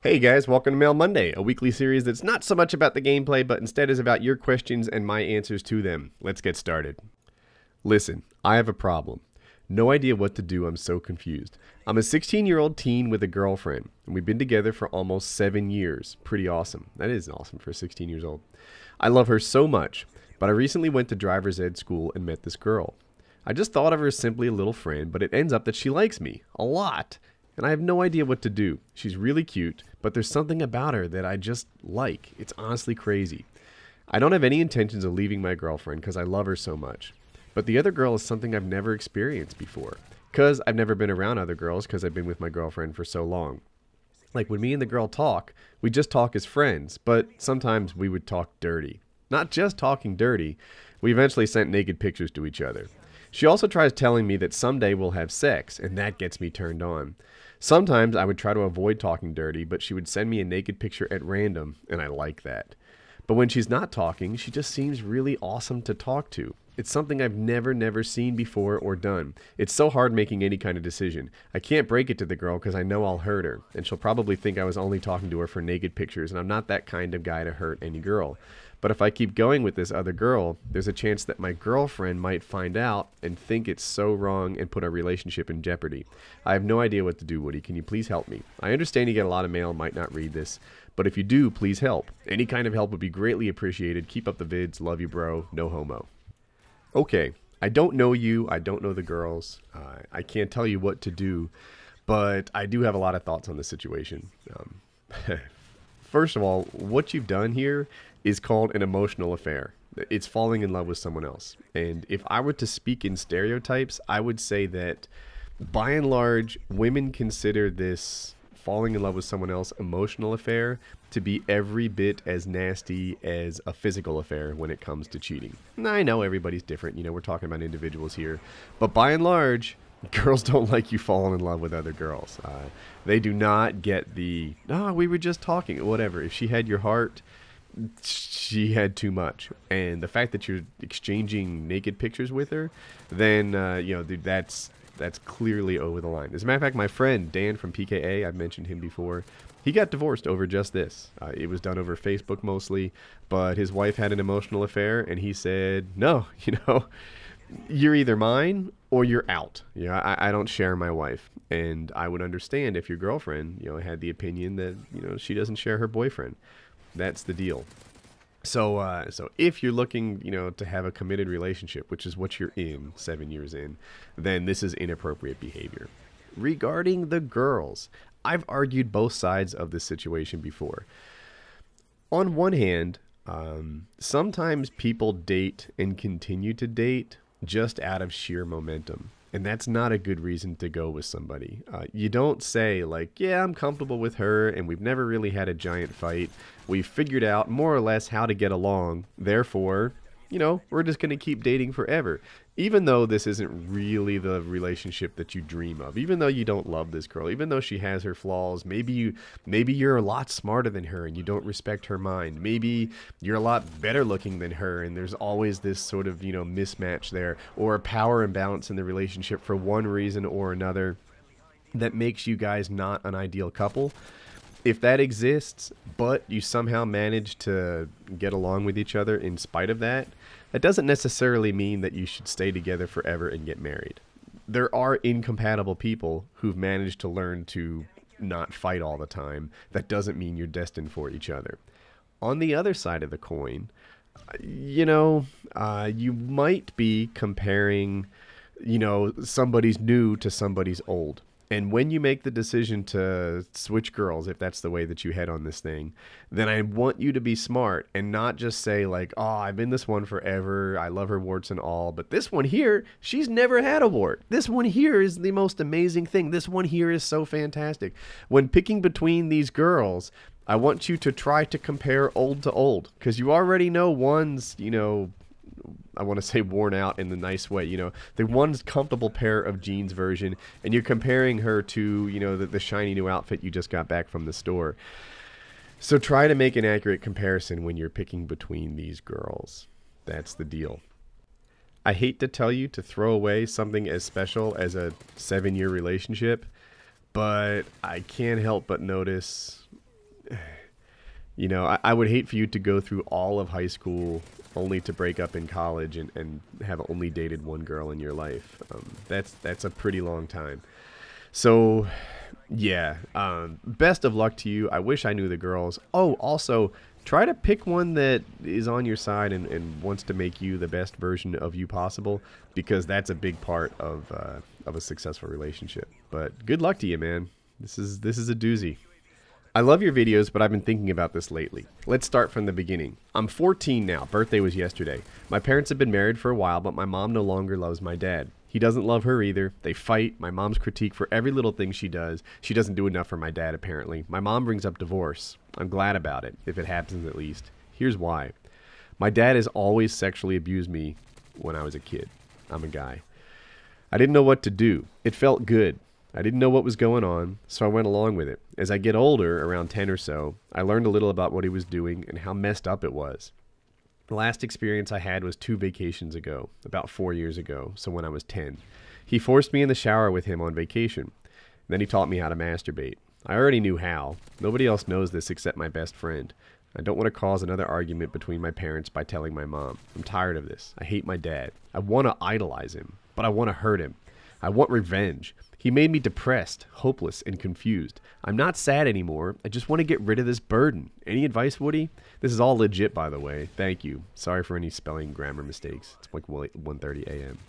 Hey guys, welcome to Mail Monday, a weekly series that's not so much about the gameplay, but instead is about your questions and my answers to them. Let's get started. Listen, I have a problem. No idea what to do, I'm so confused. I'm a 16-year-old teen with a girlfriend, and we've been together for almost 7 years. Pretty awesome. That is awesome for 16 years old. I love her so much, but I recently went to driver's ed school and met this girl. I just thought of her as simply a little friend, but it ends up that she likes me. A lot. And I have no idea what to do. She's really cute, but there's something about her that I just like. It's honestly crazy. I don't have any intentions of leaving my girlfriend because I love her so much. But the other girl is something I've never experienced before. Because I've never been around other girls because I've been with my girlfriend for so long. Like when me and the girl talk, we just talk as friends, but sometimes we would talk dirty. Not just talking dirty, we eventually sent naked pictures to each other. She also tries telling me that someday we'll have sex, and that gets me turned on. Sometimes I would try to avoid talking dirty, but she would send me a naked picture at random, and I like that. But when she's not talking, she just seems really awesome to talk to. It's something I've never seen before or done. It's so hard making any kind of decision. I can't break it to the girl because I know I'll hurt her, and she'll probably think I was only talking to her for naked pictures, and I'm not that kind of guy to hurt any girl. But if I keep going with this other girl, there's a chance that my girlfriend might find out and think it's so wrong and put our relationship in jeopardy. I have no idea what to do, Woody. Can you please help me? I understand you get a lot of mail and might not read this, but if you do, please help. Any kind of help would be greatly appreciated. Keep up the vids. Love you, bro. No homo. Okay, I don't know you. I don't know the girls. I can't tell you what to do, but I do have a lot of thoughts on the situation. First of all, what you've done here is called an emotional affair. It's falling in love with someone else. And if I were to speak in stereotypes, I would say that by and large, women consider this falling in love with someone else emotional affair to be every bit as nasty as a physical affair when it comes to cheating. Now, I know everybody's different. You know, we're talking about individuals here. But by and large, girls don't like you falling in love with other girls. They do not get the, we were just talking, whatever. If she had your heart, she had too much. And the fact that you're exchanging naked pictures with her, then, dude, that's clearly over the line. As a matter of fact, my friend Dan from PKA, I've mentioned him before, he got divorced over just this. It was done over Facebook mostly, but his wife had an emotional affair, and he said, no, you're either mine or you're out. I don't share my wife. And I would understand if your girlfriend, had the opinion that, she doesn't share her boyfriend. That's the deal. So if you're looking, to have a committed relationship, which is what you're in 7 years in, then this is inappropriate behavior. Regarding the girls, I've argued both sides of this situation before. On one hand, sometimes people date and continue to date just out of sheer momentum. And that's not a good reason to go with somebody. You don't say like, yeah, I'm comfortable with her and we've never really had a giant fight. We've figured out more or less how to get along. Therefore, we're just going to keep dating forever. Even though this isn't really the relationship that you dream of. Even though you don't love this girl. Even though she has her flaws. Maybe you're a lot smarter than her and you don't respect her mind. Maybe you're a lot better looking than her and there's always this sort of, mismatch there. Or a power imbalance in the relationship for one reason or another that makes you guys not an ideal couple. If that exists, but you somehow manage to get along with each other in spite of that, that doesn't necessarily mean that you should stay together forever and get married. There are incompatible people who've managed to learn to not fight all the time. That doesn't mean you're destined for each other. On the other side of the coin, you might be comparing, somebody's new to somebody's old. And when you make the decision to switch girls, if that's the way that you head on this thing, then I want you to be smart and not just say like, oh, I've been this one forever. I love her warts and all. But this one here, she's never had a wart. This one here is the most amazing thing. This one here is so fantastic. When picking between these girls, I want you to try to compare old to old because you already know one's, I want to say worn out in the nice way, the one's comfortable pair of jeans version, and you're comparing her to, the shiny new outfit you just got back from the store. So try to make an accurate comparison when you're picking between these girls. That's the deal. I hate to tell you to throw away something as special as a 7-year relationship, but I can't help but notice you know, I would hate for you to go through all of high school only to break up in college and have only dated one girl in your life. That's a pretty long time. So, yeah, best of luck to you. I wish I knew the girls. Oh, also, try to pick one that is on your side and wants to make you the best version of you possible, because that's a big part of a successful relationship. But good luck to you, man. This is a doozy. I love your videos, but I've been thinking about this lately. Let's start from the beginning. I'm 14 now. Birthday was yesterday. My parents have been married for a while, but my mom no longer loves my dad. He doesn't love her either. They fight. My mom's critique for every little thing she does. She doesn't do enough for my dad, apparently. My mom brings up divorce. I'm glad about it, if it happens at least. Here's why. My dad has always sexually abused me when I was a kid. I'm a guy. I didn't know what to do. It felt good. I didn't know what was going on, so I went along with it. As I get older, around 10 or so, I learned a little about what he was doing and how messed up it was. The last experience I had was 2 vacations ago, about 4 years ago, so when I was 10. He forced me in the shower with him on vacation. Then he taught me how to masturbate. I already knew how. Nobody else knows this except my best friend. I don't want to cause another argument between my parents by telling my mom. I'm tired of this. I hate my dad. I want to idolize him, but I want to hurt him. I want revenge. He made me depressed, hopeless, and confused. I'm not sad anymore. I just want to get rid of this burden. Any advice, Woody? This is all legit, by the way. Thank you. Sorry for any spelling grammar mistakes. It's like 1:30 a.m.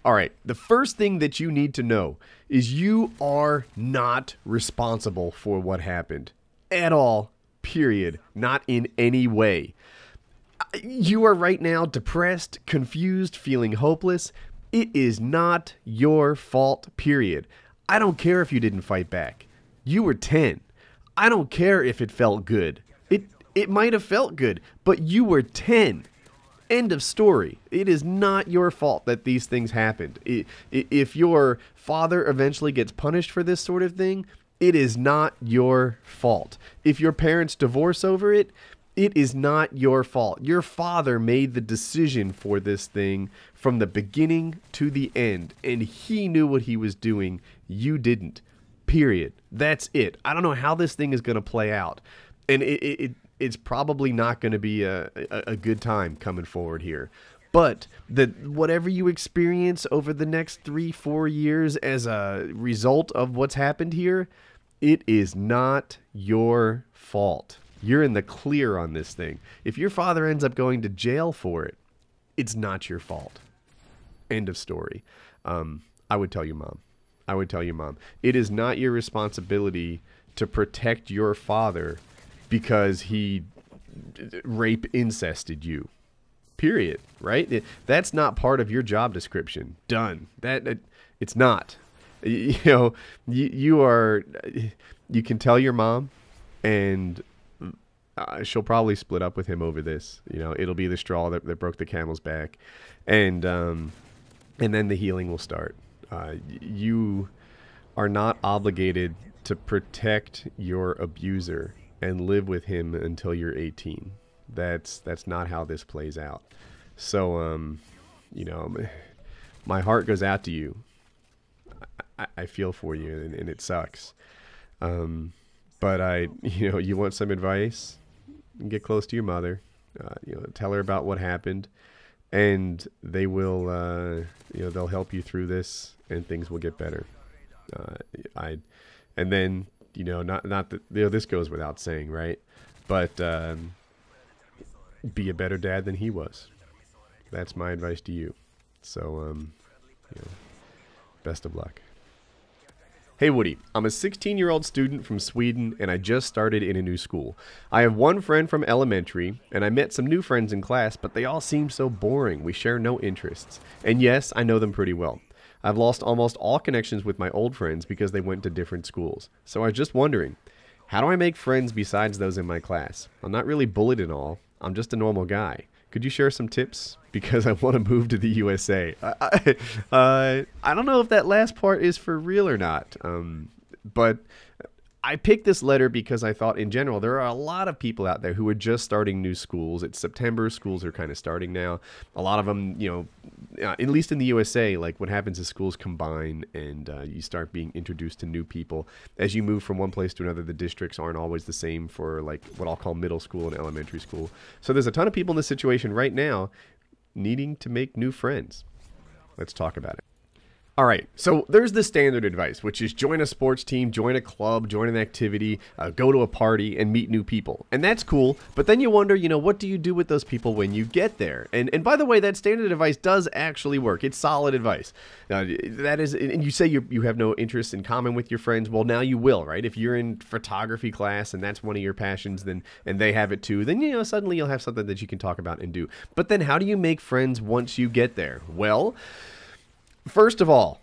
All right, the first thing that you need to know is you are not responsible for what happened. At all, period. Not in any way. You are right now depressed, confused, feeling hopeless. It is not your fault, period. I don't care if you didn't fight back. You were 10. I don't care if it felt good. It might have felt good, but you were 10. End of story. It is not your fault that these things happened. If your father eventually gets punished for this sort of thing, it is not your fault. If your parents divorce over it, it is not your fault. Your father made the decision for this thing from the beginning to the end, and he knew what he was doing. You didn't. Period. That's it. I don't know how this thing is going to play out, and it's probably not going to be a good time coming forward here. But whatever you experience over the next 3-4 years as a result of what's happened here, it is not your fault. You're in the clear on this thing. If your father ends up going to jail for it, it's not your fault. End of story. I would tell your mom. I would tell your mom. It is not your responsibility to protect your father because he rape incested you. Period. Right? That's not part of your job description. Done. It's not. You know, you can tell your mom, and she'll probably split up with him over this. You know, it'll be the straw that broke the camel's back, and then the healing will start. You are not obligated to protect your abuser and live with him until you're 18. That's not how this plays out. So, you know, my heart goes out to you. I feel for you, and it sucks. But you want some advice? Get close to your mother. Tell her about what happened, and they will. They'll help you through this, and things will get better. And then not that this goes without saying, right? But be a better dad than he was. That's my advice to you. So, best of luck. Hey Woody, I'm a 16-year-old student from Sweden, and I just started in a new school. I have one friend from elementary, and I met some new friends in class, but they all seem so boring. We share no interests. And yes, I know them pretty well. I've lost almost all connections with my old friends because they went to different schools. So I was just wondering, how do I make friends besides those in my class? I'm not really bullied and all. I'm just a normal guy. Could you share some tips? Because I want to move to the USA. I don't know if that last part is for real or not. But I picked this letter because I thought in general there are a lot of people out there who are just starting new schools. It's September, schools are kind of starting now. A lot of them, at least in the USA, like what happens is schools combine and you start being introduced to new people. As you move from one place to another, the districts aren't always the same for like what I'll call middle school and elementary school. So there's a ton of people in this situation right now needing to make new friends. Let's talk about it. All right, so there's the standard advice, which is join a sports team, join a club, join an activity, go to a party, and meet new people. And that's cool, but then you wonder, what do you do with those people when you get there? And by the way, that standard advice does actually work. It's solid advice. That is, and you say you have no interest in common with your friends. Well, now you will, right? If you're in photography class and that's one of your passions, then and they have it too, then suddenly you'll have something that you can talk about and do. But then how do you make friends once you get there? Well, first of all,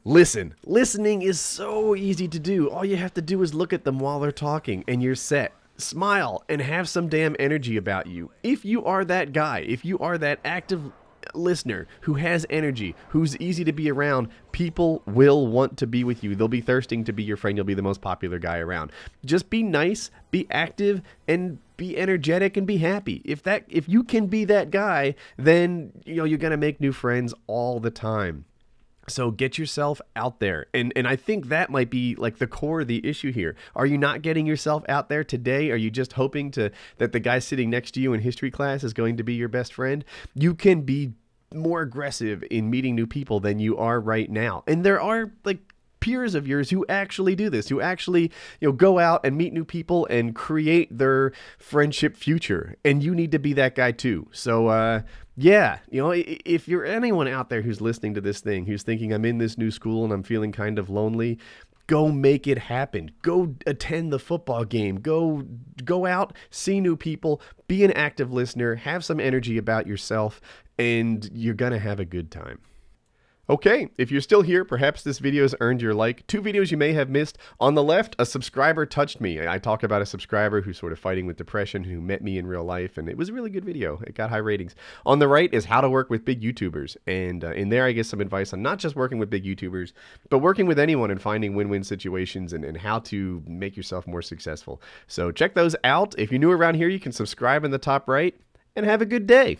listen. Listening is so easy to do. All you have to do is look at them while they're talking and you're set. Smile and have some damn energy about you. If you are that guy, if you are that active listener who has energy, who's easy to be around, people will want to be with you. They'll be thirsting to be your friend. You'll be the most popular guy around. Just be nice, be active, and be energetic and be happy. If you can be that guy, then you're gonna make new friends all the time. So get yourself out there. And I think that might be like the core of the issue here. Are you not getting yourself out there today? Are you just hoping that the guy sitting next to you in history class is going to be your best friend? You can be more aggressive in meeting new people than you are right now. And there are like peers of yours who actually do this, who actually, go out and meet new people and create their friendship future. And you need to be that guy too. So, yeah, if you're anyone out there who's listening to this thing, who's thinking I'm in this new school and I'm feeling kind of lonely, go make it happen. Go attend the football game. Go out, see new people, be an active listener, have some energy about yourself, and you're going to have a good time. Okay, if you're still here, perhaps this video has earned your like. 2 videos you may have missed. On the left, a subscriber touched me. I talk about a subscriber who's sort of fighting with depression, who met me in real life, and it was a really good video. It got high ratings. On the right is how to work with big YouTubers, and in there I give some advice on not just working with big YouTubers, but working with anyone and finding win-win situations and how to make yourself more successful. So check those out. If you're new around here, you can subscribe in the top right, and have a good day.